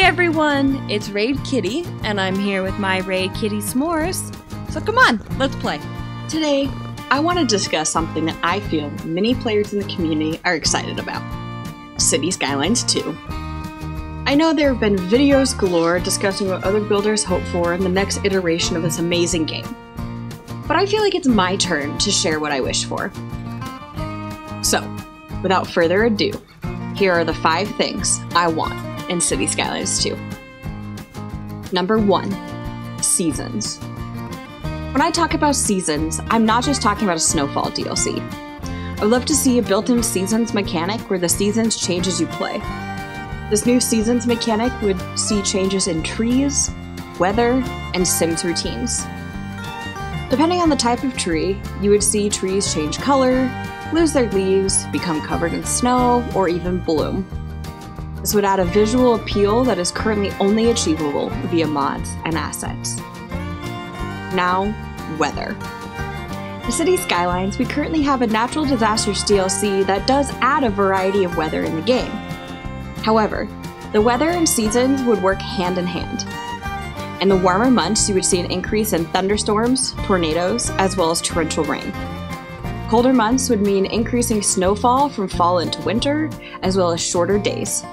everyone, it's Raid Kitty, and I'm here with my Raid Kitty s'mores. So come on, let's play. Today, I want to discuss something that I feel many players in the community are excited about. City Skylines 2. I know there have been videos galore discussing what other builders hope for in the next iteration of this amazing game. But I feel like it's my turn to share what I wish for. So, without further ado, here are the 5 things I want in City Skylines 2. Number 1, seasons. When I talk about seasons, I'm not just talking about a Snowfall DLC. I would love to see a built-in seasons mechanic where the seasons change as you play. This new seasons mechanic would see changes in trees, weather, and Sims routines. Depending on the type of tree, you would see trees change color, lose their leaves, become covered in snow, or even bloom. This would add a visual appeal that is currently only achievable via mods and assets. Now, weather. For City Skylines, we currently have a natural disasters DLC that does add a variety of weather in the game. However, the weather and seasons would work hand in hand. In the warmer months, you would see an increase in thunderstorms, tornadoes, as well as torrential rain. Colder months would mean increasing snowfall from fall into winter, as well as shorter days.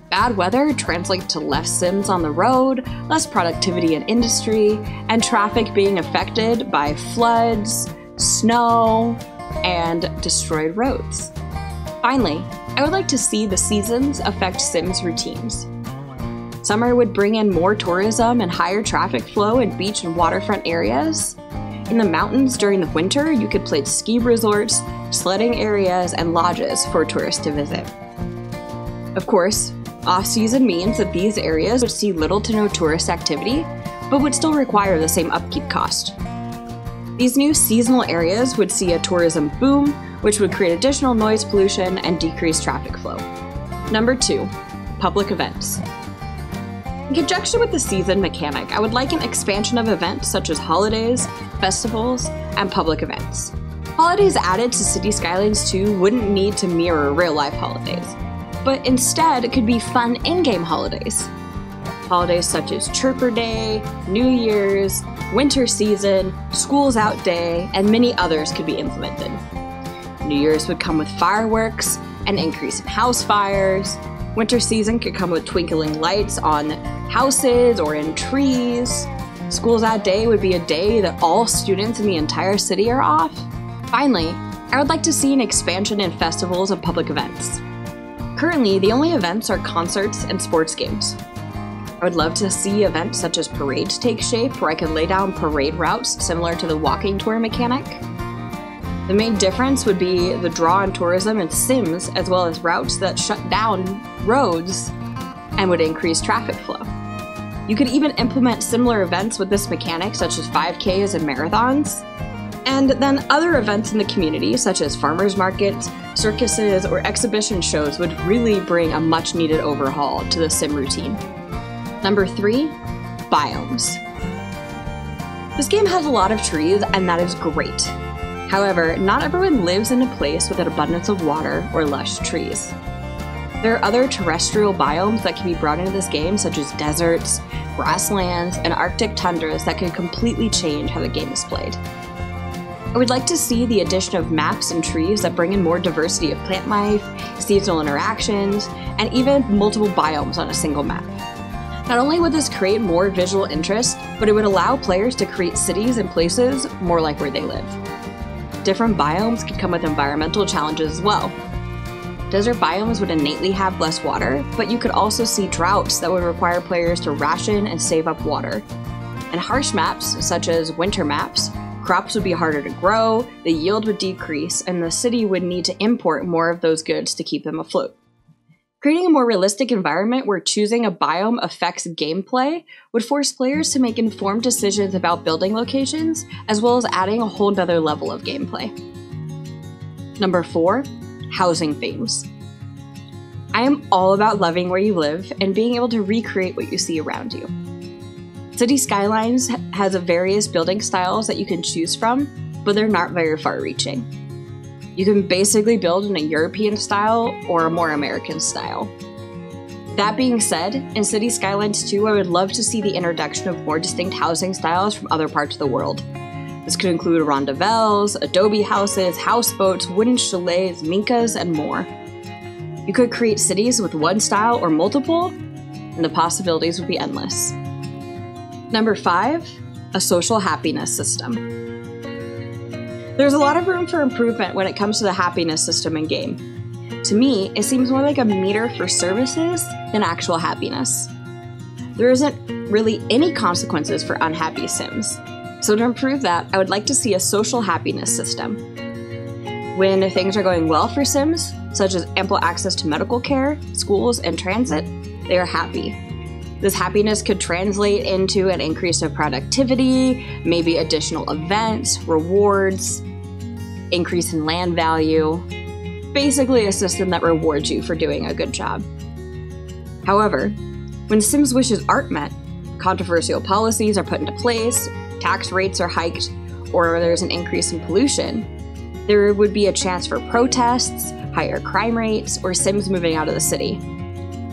Bad weather translates to less Sims on the road, less productivity in industry, and traffic being affected by floods, snow, and destroyed roads. Finally, I would like to see the seasons affect Sims routines. Summer would bring in more tourism and higher traffic flow in beach and waterfront areas. In the mountains during the winter, you could place ski resorts, sledding areas, and lodges for tourists to visit. Of course, off-season means that these areas would see little to no tourist activity, but would still require the same upkeep cost. These new seasonal areas would see a tourism boom, which would create additional noise pollution and decrease traffic flow. Number 2, public events. In conjunction with the season mechanic, I would like an expansion of events such as holidays, festivals, and public events. Holidays added to City Skylines 2 wouldn't need to mirror real-life holidays, but instead it could be fun in-game holidays. Holidays such as Chirper Day, New Year's, Winter Season, School's Out Day, and many others could be implemented. New Year's would come with fireworks, an increase in house fires. Winter season could come with twinkling lights on houses or in trees. School's Out Day would be a day that all students in the entire city are off. Finally, I would like to see an expansion in festivals and public events. Currently, the only events are concerts and sports games. I would love to see events such as parades take shape where I could lay down parade routes similar to the walking tour mechanic. The main difference would be the draw on tourism and Sims, as well as routes that shut down roads and would increase traffic flow. You could even implement similar events with this mechanic, such as 5Ks and marathons, and then other events in the community, such as farmers markets, circuses, or exhibition shows would really bring a much needed overhaul to the Sim routine. Number 3, biomes. This game has a lot of trees, and that is great. However, not everyone lives in a place with an abundance of water or lush trees. There are other terrestrial biomes that can be brought into this game, such as deserts, grasslands, and Arctic tundras that can completely change how the game is played. I would like to see the addition of maps and trees that bring in more diversity of plant life, seasonal interactions, and even multiple biomes on a single map. Not only would this create more visual interest, but it would allow players to create cities and places more like where they live. Different biomes could come with environmental challenges as well. Desert biomes would innately have less water, but you could also see droughts that would require players to ration and save up water. In harsh maps, such as winter maps, crops would be harder to grow, the yield would decrease, and the city would need to import more of those goods to keep them afloat. Creating a more realistic environment where choosing a biome affects gameplay would force players to make informed decisions about building locations, as well as adding a whole nother level of gameplay. Number 4, housing themes. I am all about loving where you live and being able to recreate what you see around you. City Skylines has various building styles that you can choose from, but they're not very far-reaching. You can basically build in a European style or a more American style. That being said, in City Skylines 2, I would love to see the introduction of more distinct housing styles from other parts of the world. This could include rondavelles, adobe houses, houseboats, wooden chalets, minkas, and more. You could create cities with one style or multiple, and the possibilities would be endless. Number 5, a social happiness system. There's a lot of room for improvement when it comes to the happiness system in-game. To me, it seems more like a meter for services than actual happiness. There isn't really any consequences for unhappy Sims, so to improve that, I would like to see a social happiness system. When things are going well for Sims, such as ample access to medical care, schools, and transit, they are happy. This happiness could translate into an increase of productivity, maybe additional events, rewards, increase in land value. Basically a system that rewards you for doing a good job. However, when Sims' wishes aren't met, controversial policies are put into place, tax rates are hiked, or there's an increase in pollution, there would be a chance for protests, higher crime rates, or Sims moving out of the city.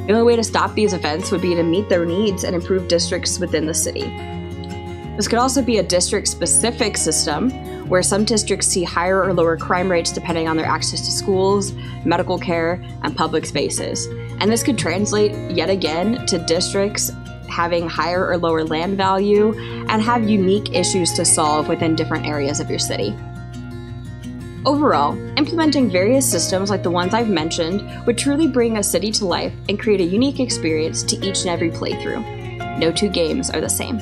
The only way to stop these events would be to meet their needs and improve districts within the city. This could also be a district-specific system, where some districts see higher or lower crime rates depending on their access to schools, medical care, and public spaces. And this could translate, yet again, to districts having higher or lower land value and have unique issues to solve within different areas of your city. Overall, implementing various systems like the ones I've mentioned would truly bring a city to life and create a unique experience to each and every playthrough. No two games are the same.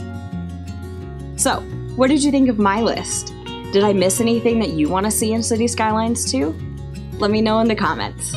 So, what did you think of my list? Did I miss anything that you want to see in City Skylines 2? Let me know in the comments.